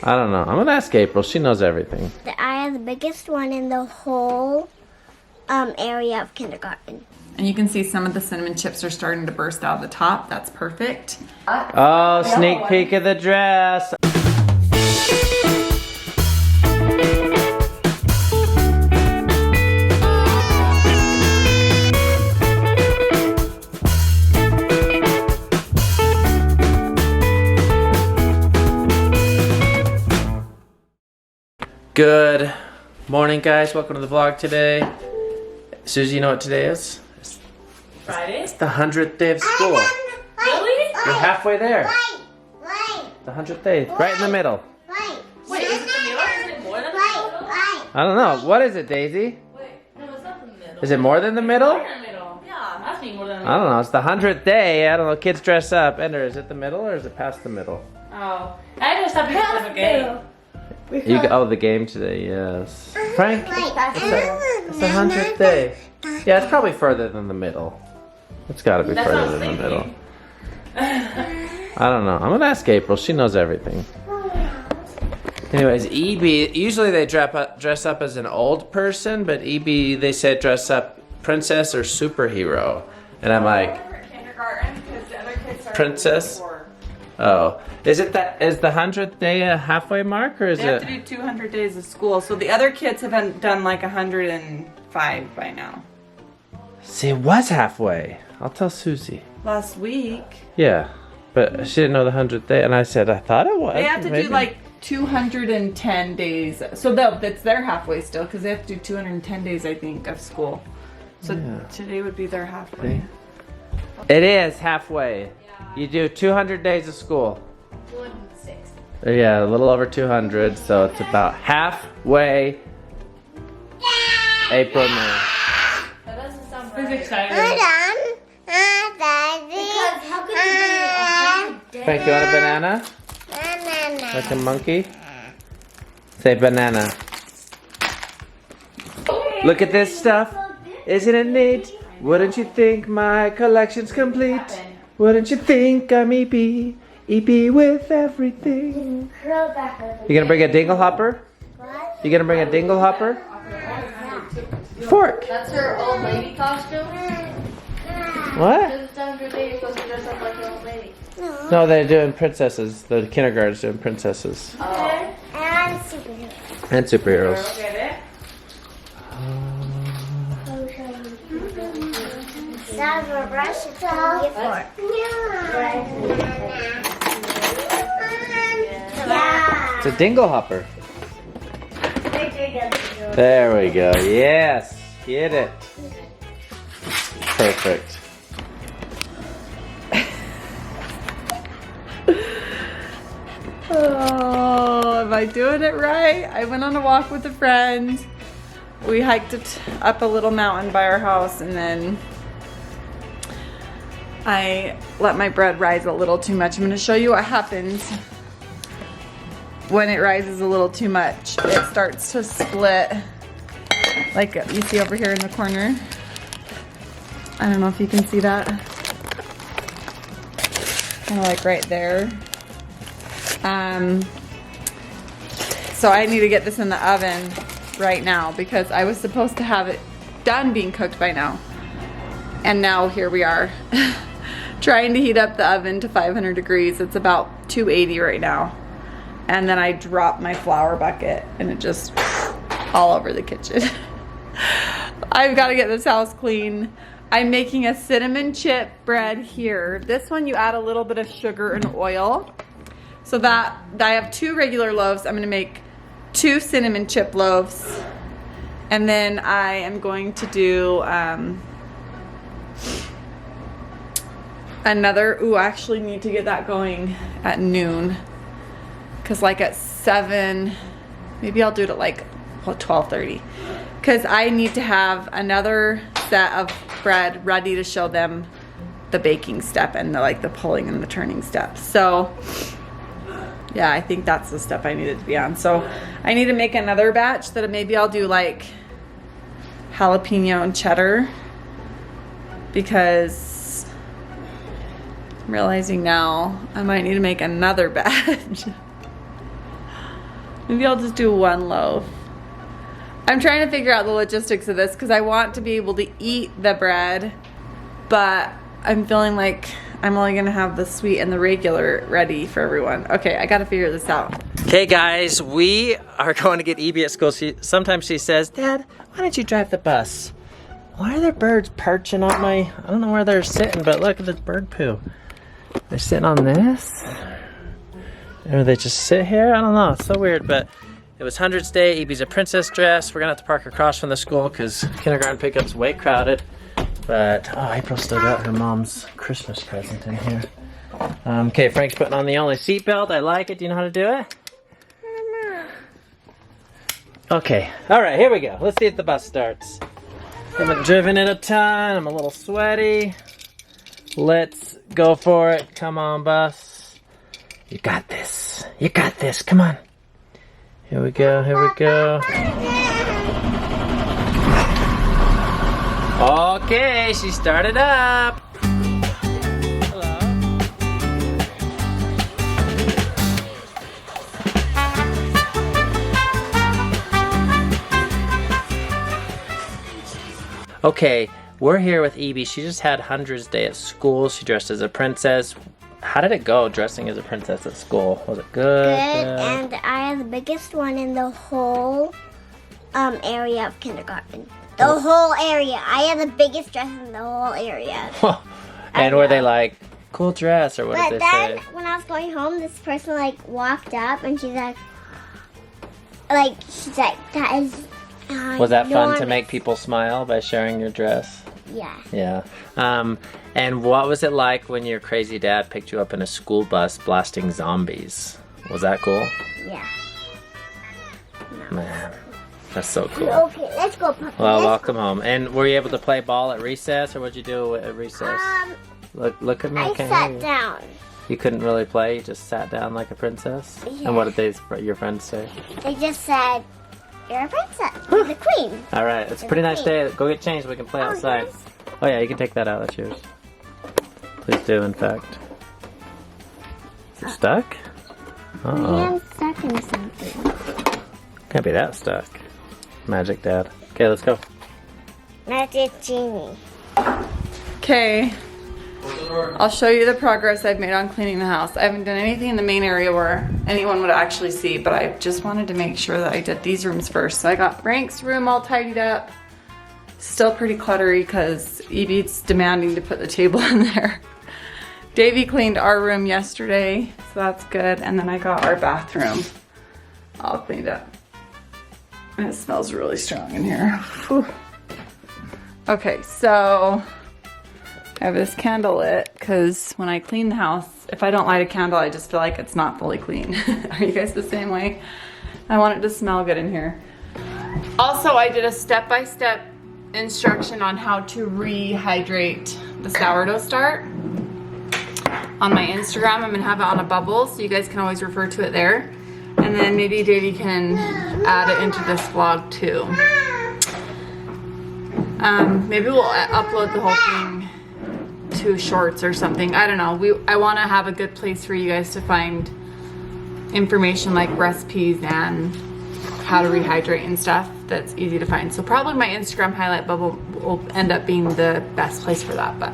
I don't know. I'm gonna ask April. She knows everything. I have the biggest one in the whole area of kindergarten. And you can see some of the cinnamon chips are starting to burst out of the top. That's perfect. Oh, sneak peek of the dress. Good morning, guys. Welcome to the vlog today. Susie, you know what today is? Friday? It's the 100th day of school. Really? You're halfway there. The 100th day, right in the middle. Wait, is it the middle or is it more than the middle? I don't know. What is it, Daisy? Wait, no, it's not the middle. Is it more than the middle? More than the middle. Yeah, that's being more than the I middle. don't know. It's the 100th day. I don't know. Kids dress up. Ender, is it the middle or is it past the middle? Oh, I just have because of a game. Oh, the game today, yes. Frank, it's the 100th day. Yeah, it's probably further than the middle. It's got to be That's what I further was than the middle. thinking. I don't know. I'm going to ask April. She knows everything. Anyways, EB, usually they dress up as an old person, but EB, they said dress up princess or superhero. And I'm like, Kindergarten, because the other kids are princess? Oh. Is the 100th day a halfway mark or is They have to do 200 days of school, so the other kids have done like 105 by now. See, it was halfway. I'll tell Susie. Last week. Yeah, but she didn't know the 100th day, and I said I thought it was. They have to Maybe. do like 210 days. So that's their halfway still, because they have to do 210 days, I think, of school. So today would be their halfway. It is halfway. You do 200 days of school. 260. Yeah, a little over 200, so it's about halfway. April, May. That doesn't sound Who's right. excited? Because how could you do 100 days? Frank, you want a banana? Like a monkey? Say banana. Look at this stuff. Isn't it neat? Wouldn't you think my collection's complete? Wouldn't you think I'm EP? EP with everything. You gonna bring a dingle hopper? What? You gonna bring a dingle hopper? Fork. That's her old lady costume. What? Because it's 100 days, you're supposed to dress up like an old lady. No, they're doing princesses. The kindergarten's doing princesses. Oh. And superheroes. And superheroes. That's a brush to get for. Yeah. It's a dingle hopper. There we go. Yes. Get it. Perfect. Oh, am I doing it right? I went on a walk with a friend. We hiked it up a little mountain by our house, and then I let my bread rise a little too much. I'm going to show you what happens when it rises a little too much. It starts to split, like you see over here in the corner. I don't know if you can see that. Kind of like right there. So I need to get this in the oven right now because I was supposed to have it done being cooked by now. And now here we are trying to heat up the oven to 500 degrees. It's about 280 right now. And then I dropped my flour bucket and it just all over the kitchen. I've got to get this house clean. I'm making a cinnamon chip bread here. This one you add a little bit of sugar and oil. So that I have 2 regular loaves. I'm gonna make 2 cinnamon chip loaves. And then I am going to do another, I actually need to get that going at noon. Cause like at 7, maybe I'll do it at like 12:30. Cause I need to have another set of bread ready to show them the baking step and the pulling and the turning step. So yeah, I think that's the step I needed to be on. So I need to make another batch that maybe I'll do like jalapeno and cheddar, because I'm realizing now I might need to make another batch. Maybe I'll just do 1 loaf. I'm trying to figure out the logistics of this because I want to be able to eat the bread, but I'm feeling like I'm only gonna have the sweet and the regular ready for everyone. Okay, I gotta figure this out. Okay guys, we are going to get Evie at school. Sometimes she says, Dad, why don't you drive the bus? Why are there birds perching on my, I don't know where they're sitting, but look at this bird poo. They're sitting on this? Or they just sit here? I don't know, it's so weird, but it was 100th Day. Evie's a princess dress. We're gonna have to park across from the school because kindergarten pickup's way crowded. But, oh, April still got her mom's Christmas present in here. Okay, Frank's putting on the only seatbelt. I like it. Do you know how to do it? Okay, all right, here we go. Let's see if the bus starts. Haven't driven it a ton. I'm a little sweaty. Let's go for it. Come on, bus. You got this. You got this. Come on. Here we go. Here we go. Okay, she started up. Hello. Okay, we're here with Evie. She just had 100th Day at school. She dressed as a princess. How did it go dressing as a princess at school? Was it good? Good, and I had the biggest one in the whole area of kindergarten. The whole area. I had the biggest dress in the whole area. And were they like, cool dress, or what did they say? But then, when I was going home, this person, like, walked up, and she's like, that is Was that fun to make people smile by sharing your dress? Yeah. Yeah. And what was it like when your crazy dad picked you up in a school bus blasting zombies? Was that cool? Yeah. Man, that's so cool. Okay, let's go, Papa. Well, welcome home. And were you able to play ball at recess, or what'd you do at recess? Look at me. I can't hear sat you. down. You couldn't really play. You just sat down like a princess. Yeah. And what did your friends say? They just said, "You're a princess. You're the queen." All right, it's a pretty nice day. Go get changed. We can play outside. Yes. Oh yeah, you can take that out. That's yours. Please do, in fact. Is it stuck? Uh-oh. I'm stuck in something. Can't be that stuck. Magic Dad. Okay, let's go. Magic Genie. Okay, I'll show you the progress I've made on cleaning the house. I haven't done anything in the main area where anyone would actually see, but I just wanted to make sure that I did these rooms first. So I got Frank's room all tidied up. Still pretty cluttery because Evie's demanding to put the table in there. Davey cleaned our room yesterday, so that's good. And then I got our bathroom all cleaned up. And it smells really strong in here. Whew. Okay, so I have this candle lit because when I clean the house, if I don't light a candle, I just feel like it's not fully clean. Are you guys the same way? I want it to smell good in here. Also, I did a step-by-step instruction on how to rehydrate the sourdough start on my Instagram. I'm gonna have it on a bubble, so you guys can always refer to it there. And then maybe Davey can add it into this vlog too. Maybe we'll upload the whole thing to shorts or something. I don't know. I want to have a good place for you guys to find information like recipes and how to rehydrate and stuff that's easy to find. So probably my Instagram highlight bubble will end up being the best place for that, but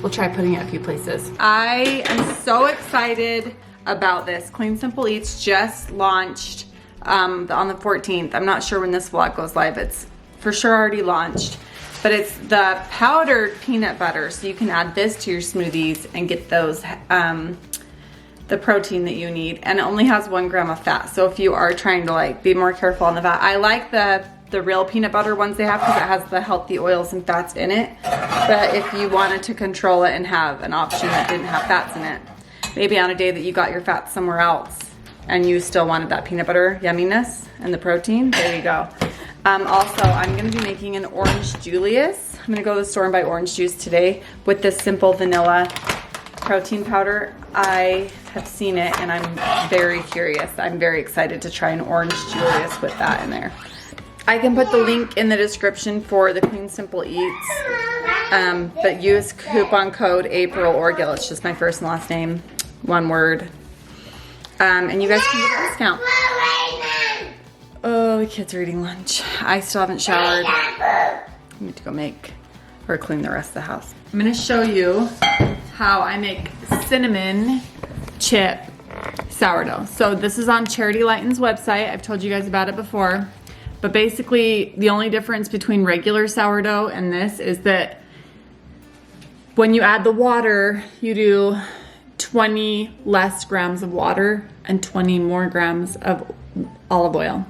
we'll try putting it a few places. I am so excited about this. Clean Simple Eats just launched on the 14th. I'm not sure when this vlog goes live. It's for sure already launched, but it's the powdered peanut butter. So you can add this to your smoothies and get those, the protein that you need. And it only has 1 gram of fat. So if you are trying to like be more careful on the fat, I like the real peanut butter ones they have because it has the healthy oils and fats in it. But if you wanted to control it and have an option that didn't have fats in it, maybe on a day that you got your fats somewhere else and you still wanted that peanut butter yumminess and the protein, there you go. Also, I'm gonna be making an orange Julius. I'm gonna go to the store and buy orange juice today with this simple vanilla protein powder. I have seen it and I'm very curious. I'm very excited to try an orange Julius with that in there. I can put the link in the description for the Clean Simple Eats, but use coupon code April Orgill. It's just my first and last name, one word, and you guys can get a discount. the kids are eating lunch. I still haven't showered. I need to go make or clean the rest of the house. I'm gonna show you how I make cinnamon chip sourdough. So this is on Charity Lighten's website. I've told you guys about it before. But basically, the only difference between regular sourdough and this is that when you add the water, you do 20 less grams of water and 20 more grams of olive oil.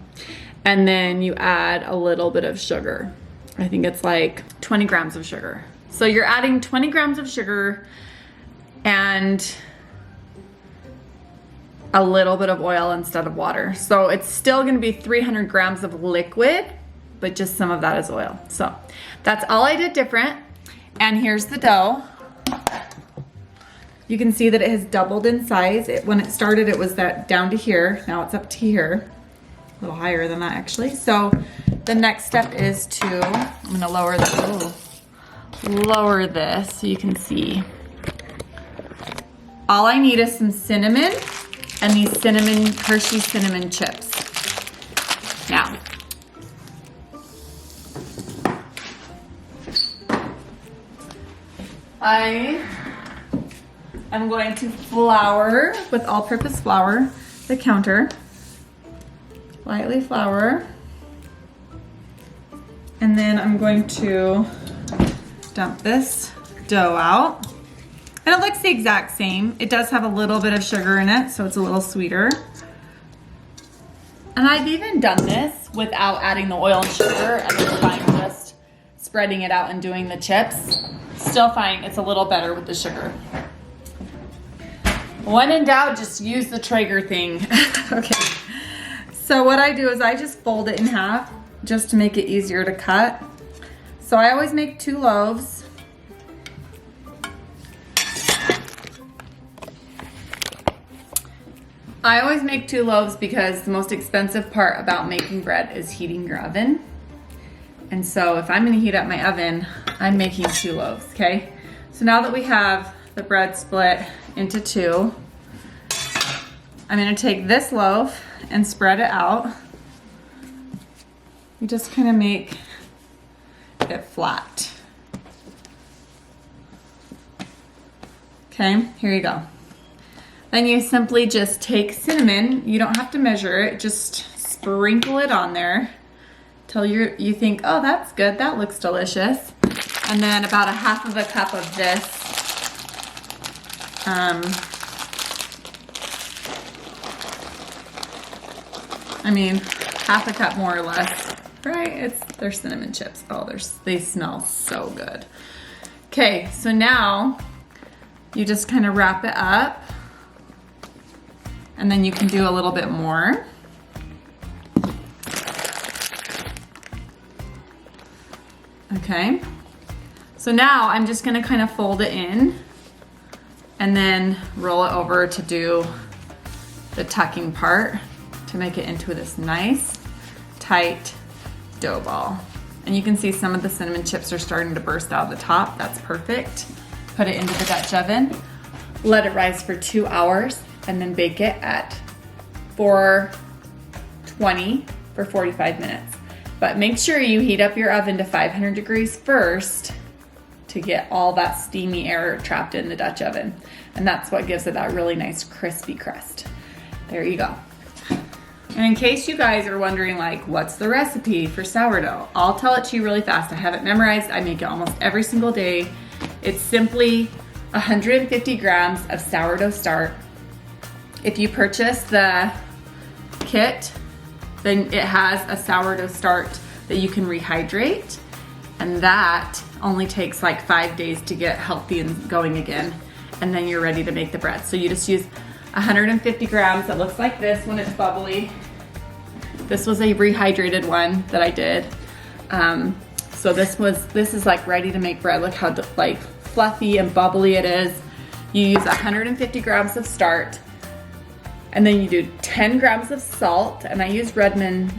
And then you add a little bit of sugar. I think it's like 20 grams of sugar. So you're adding 20 grams of sugar and a little bit of oil instead of water. So it's still gonna be 300 grams of liquid, but just some of that is oil. So that's all I did different. And here's the dough. You can see that it has doubled in size. When it started, it was that down to here. Now it's up to here, a little higher than that actually. So the next step is to, I'm gonna lower this so you can see. All I need is some cinnamon and these Hershey cinnamon chips. Now, I am going to flour with all-purpose flour the counter. Lightly flour. And then I'm going to dump this dough out. And it looks the exact same. It does have a little bit of sugar in it, so it's a little sweeter. And I've even done this without adding the oil and sugar, and it's fine just spreading it out and doing the chips. Still fine, it's a little better with the sugar. When in doubt, just use the Traeger thing. Okay, so what I do is I just fold it in half just to make it easier to cut. So I always make 2 loaves. I always make 2 loaves because the most expensive part about making bread is heating your oven. And so if I'm gonna heat up my oven, I'm making 2 loaves, okay? So now that we have the bread split into 2, I'm gonna take this loaf and spread it out. You just kind of make it flat. Okay, here you go. Then you simply just take cinnamon. You don't have to measure it, just sprinkle it on there till you think, oh, that's good, that looks delicious. And then about a half of a cup of this. I mean, half a cup more or less, right? They're cinnamon chips. Oh, they smell so good. Okay, so now you just kind of wrap it up. And then you can do a little bit more. Okay. So now I'm just gonna kind of fold it in and then roll it over to do the tucking part to make it into this nice, tight dough ball. And you can see some of the cinnamon chips are starting to burst out of the top. That's perfect. Put it into the Dutch oven. Let it rise for 2 hours. And then bake it at 420 for 45 minutes. But make sure you heat up your oven to 500 degrees first to get all that steamy air trapped in the Dutch oven. And that's what gives it that really nice crispy crust. There you go. And in case you guys are wondering, like, what's the recipe for sourdough? I'll tell it to you really fast. I have it memorized. I make it almost every single day. It's simply 150 grams of sourdough starch. If you purchase the kit, then it has a sourdough starch that you can rehydrate, and that only takes like 5 days to get healthy and going again, and then you're ready to make the bread. So you just use 150 grams. It looks like this when it's bubbly. This was a rehydrated one that I did. So this is like ready to make bread. Look how like fluffy and bubbly it is. You use 150 grams of starch. And then you do 10 grams of salt, and I use Redmond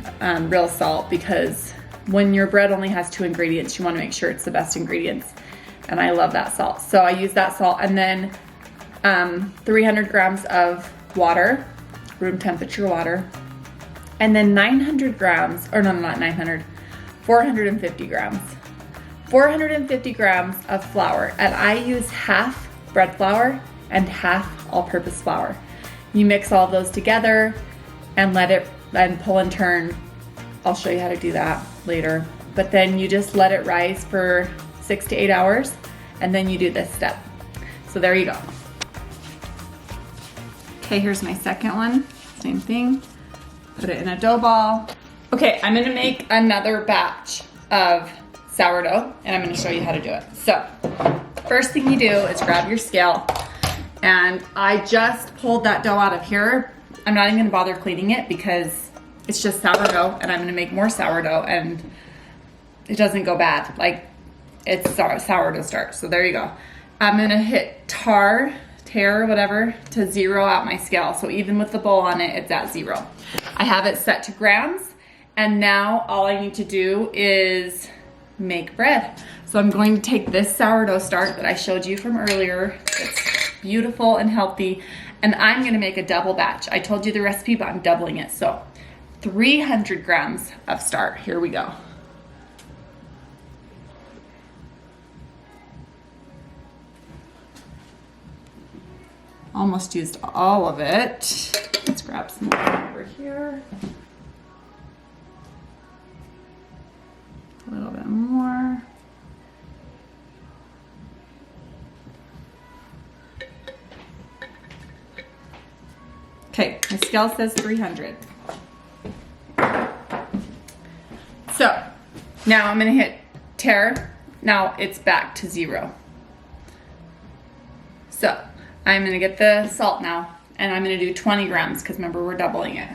real salt because when your bread only has 2 ingredients, you want to make sure it's the best ingredients. And I love that salt. So I use that salt, and then 300 grams of water, room temperature water. and then 900 grams, or no, not 900, 450 grams. 450 grams of flour, and I use half bread flour and half all-purpose flour. You mix all those together and let it, and pull and turn. I'll show you how to do that later. But then you just let it rise for 6 to 8 hours, and then you do this step. So there you go. Okay, here's my second one. Same thing. Put it in a dough ball. Okay, I'm gonna make another batch of sourdough, and I'm gonna show you how to do it. So, first thing you do is grab your scale, and I just pulled that dough out of here. I'm not even gonna bother cleaning it because it's just sourdough, and I'm gonna make more sourdough, and it doesn't go bad. Like, it's sourdough starch, so there you go. I'm gonna hit tare, whatever, to zero out my scale. So even with the bowl on it, it's at 0. I have it set to grams, and now all I need to do is make bread. So I'm going to take this sourdough starch that I showed you from earlier. It's beautiful and healthy, and I'm gonna make a double batch. I told you the recipe, but I'm doubling it. So 300 grams of starch. Here we go. Almost used all of it. Let's grab some more over here. A little bit more. Okay, my scale says 300. So now I'm gonna hit tare. Now it's back to 0. So I'm gonna get the salt now, and I'm gonna do 20 grams because remember, we're doubling it.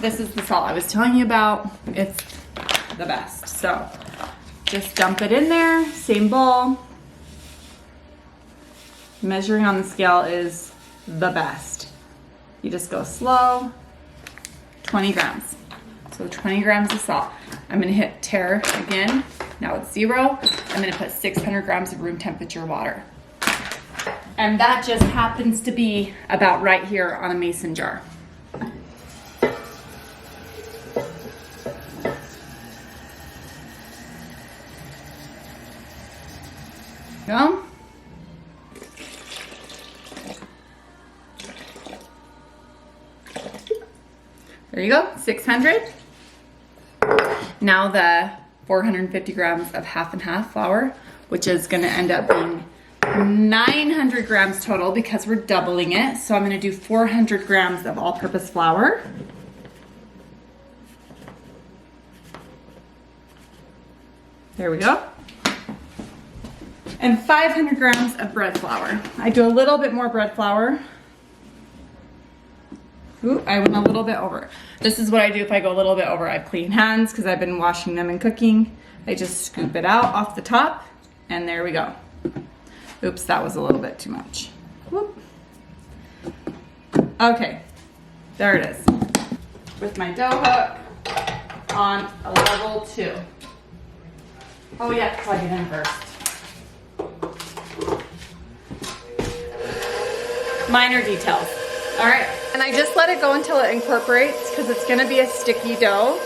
This is the salt I was telling you about. It's the best. So just dump it in there, same bowl. Measuring on the scale is the best. You just go slow, 20 grams. So 20 grams of salt. I'm gonna hit tare again. Now it's 0. I'm gonna put 600 grams of room temperature water. And that just happens to be about right here on a mason jar. Go. There you go, 600. Now the 450 grams of half and half flour, which is gonna end up being 900 grams total because we're doubling it. So I'm gonna do 400 grams of all-purpose flour. There we go. And 500 grams of bread flour. I do a little bit more bread flour. Ooh, I went a little bit over. This is what I do if I go a little bit over. I have clean hands because I've been washing them and cooking. I just scoop it out off the top, and there we go. Oops, that was a little bit too much. Whoop. Okay, there it is. With my dough hook on a level 2. Oh yeah, plug it in first. Minor details. All right, and I just let it go until it incorporates because it's gonna be a sticky dough,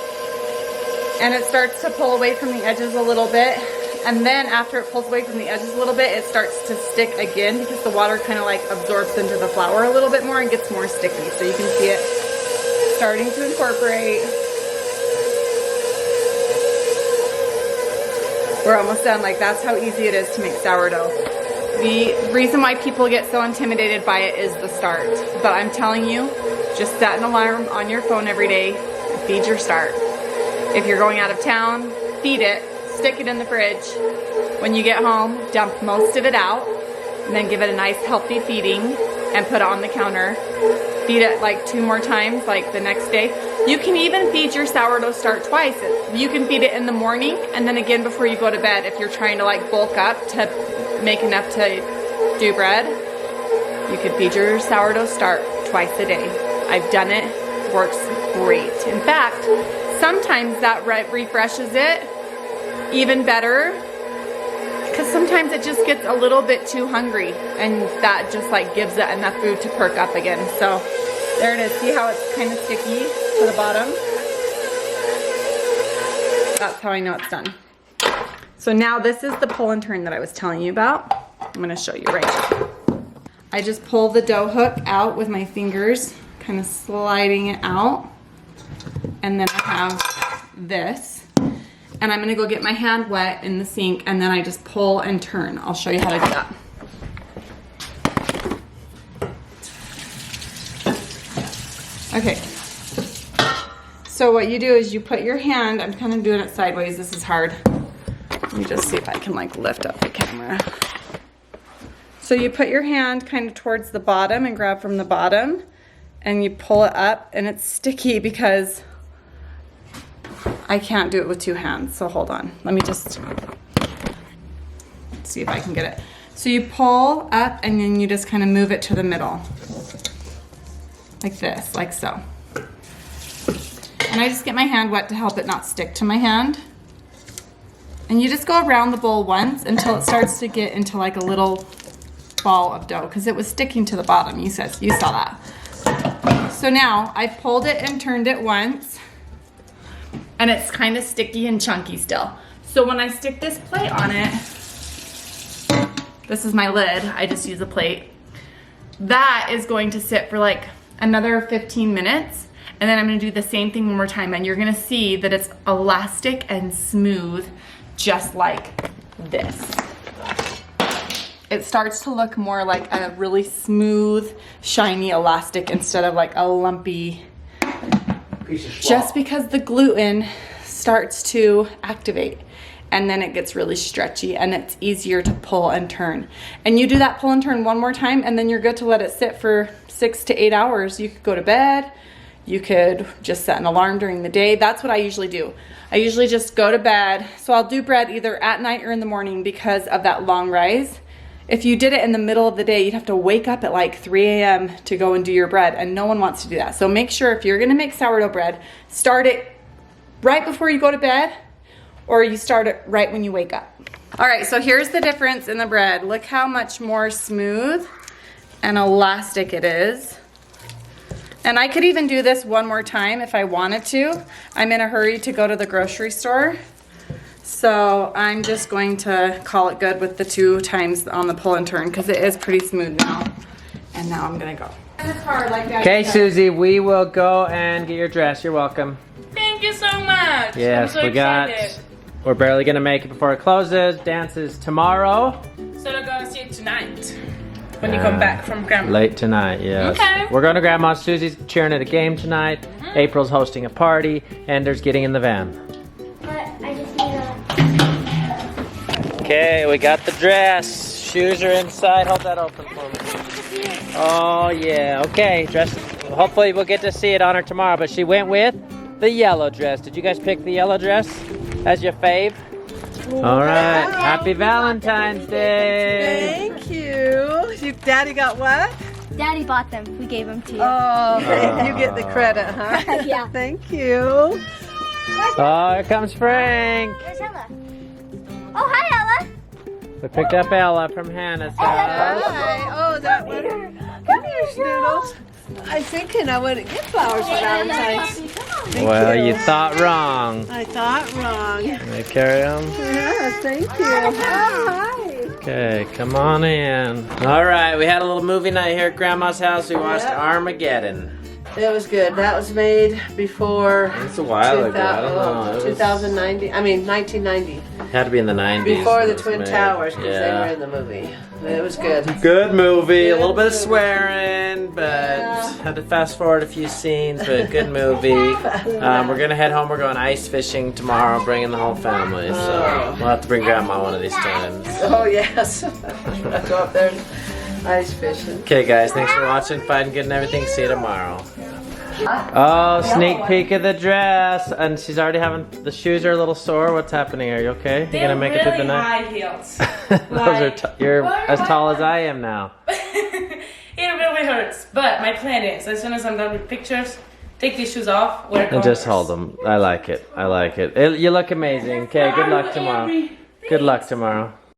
and it starts to pull away from the edges a little bit, and then after it pulls away from the edges a little bit, it starts to stick again because the water kind of like absorbs into the flour a little bit more and gets more sticky. So you can see it starting to incorporate. We're almost done. Like, that's how easy it is to make sourdough. The reason why people get so intimidated by it is the start. But I'm telling you, just set an alarm on your phone every day and feed your start. If you're going out of town, feed it, stick it in the fridge. When you get home, dump most of it out, and then give it a nice healthy feeding and put it on the counter. Feed it like 2 more times, like the next day. You can even feed your sourdough starch twice. You can feed it in the morning and then again before you go to bed if you're trying to like bulk up to make enough to do bread. You could feed your sourdough starch twice a day. I've done it, works great. In fact, sometimes that refreshes it even better because sometimes it just gets a little bit too hungry and that just like gives it enough food to perk up again. So There it is. See how it's kind of sticky to the bottom? That's how I know it's done. So now this is the pull and turn that I was telling you about. I'm gonna show you right now. I just pull the dough hook out with my fingers, kind of sliding it out. And then I have this. And I'm gonna go get my hand wet in the sink and then I just pull and turn. I'll show you how to do that. Okay. So what you do is you put your hand, I'm kind of doing it sideways, this is hard. Let me just see if I can like lift up the camera. So you put your hand kind of towards the bottom and grab from the bottom and you pull it up and it's sticky because I can't do it with two hands. So hold on, let me just see if I can get it. So you pull up and then you just kind of move it to the middle. Like this, like so. And I just get my hand wet to help it not stick to my hand. And you just go around the bowl once until it starts to get into like a little ball of dough because it was sticking to the bottom. You saw that. So now I pulled it and turned it once and it's kind of sticky and chunky still. So when I stick this plate on it, this is my lid, I just use a plate. That is going to sit for like another 15 minutes and then I'm gonna do the same thing one more time and you're gonna see that it's elastic and smooth just like this. It starts to look more like a really smooth, shiny elastic instead of like a lumpy piece of slop. Just because the gluten starts to activate and then it gets really stretchy and it's easier to pull and turn. And you do that pull and turn one more time and then you're good to let it sit for 6 to 8 hours. You could go to bed, you could just set an alarm during the day. That's what I usually do. I usually just go to bed. So I'll do bread either at night or in the morning because of that long rise. If you did it in the middle of the day, you'd have to wake up at like 3 a.m. to go and do your bread, and no one wants to do that. So make sure if you're gonna make sourdough bread, start it right before you go to bed, or you start it right when you wake up. All right, so here's the difference in the bread. Look how much more smooth and elastic it is. And I could even do this one more time if I wanted to. I'm in a hurry to go to the grocery store. So I'm just going to call it good with the 2 times on the pull and turn because it is pretty smooth now. And now I'm gonna go. Okay, Susie, we will go and get your dress. You're welcome. Thank you so much. Yes, I'm so excited. we're barely gonna make it before it closes. Dance is tomorrow. So we're gonna see it tonight when you come back from grandma. Late tonight, yes. Okay. We're going to Grandma's. Susie's cheering at a game tonight. April's hosting a party. Ender's getting in the van. But I just need a... Okay, we got the dress. Shoes are inside. Hold that open for me. Oh, yeah. Okay, dress. Hopefully we'll get to see it on her tomorrow. But she went with the yellow dress. Did you guys pick the yellow dress as your fave? All right. Happy Valentine's Day. Thank you. Daddy got what? Daddy bought them. We gave them to you. Oh, you get the credit, huh? Yeah. Thank you. Oh, here comes Frank. Where's Ella? Oh, hi, Ella. We picked up Ella from Hannah's house. Hi. Oh, that one. Come here, Snoodles. I was thinking I wouldn't get flowers for Valentine's. Well, you thought wrong. I thought wrong. May I carry them? Yeah, thank you. Hi. Okay, come on in. All right, we had a little movie night here at Grandma's house. We watched Armageddon. It was good. That was made before It's a while ago. I don't know. It was- 2090. I mean 1990. Had to be in the 90s. Before when the it was Twin made. Towers, because they Yeah. were in the movie. It was good. Good movie. A Good little bit of movie. swearing, but Yeah. had to fast forward a few scenes. But good movie. We're gonna head home. We're going ice fishing tomorrow, bringing the whole family. So we'll have to bring Grandma one of these times. Oh yes. I'll go up there and ice fishing. Okay, guys. Thanks for watching. Fun, good, and everything. See you tomorrow. Oh, sneak peek of the dress, and she's already having the shoes are a little sore. What's happening? Are you okay? You gonna make it through the night? High heels. Those are you're as tall as I am now. It really hurts, but my plan is as soon as I'm done with pictures, take these shoes off, wear And just Converse. hold them. I like it. I like it. You look amazing. Okay, good luck tomorrow. Good luck tomorrow.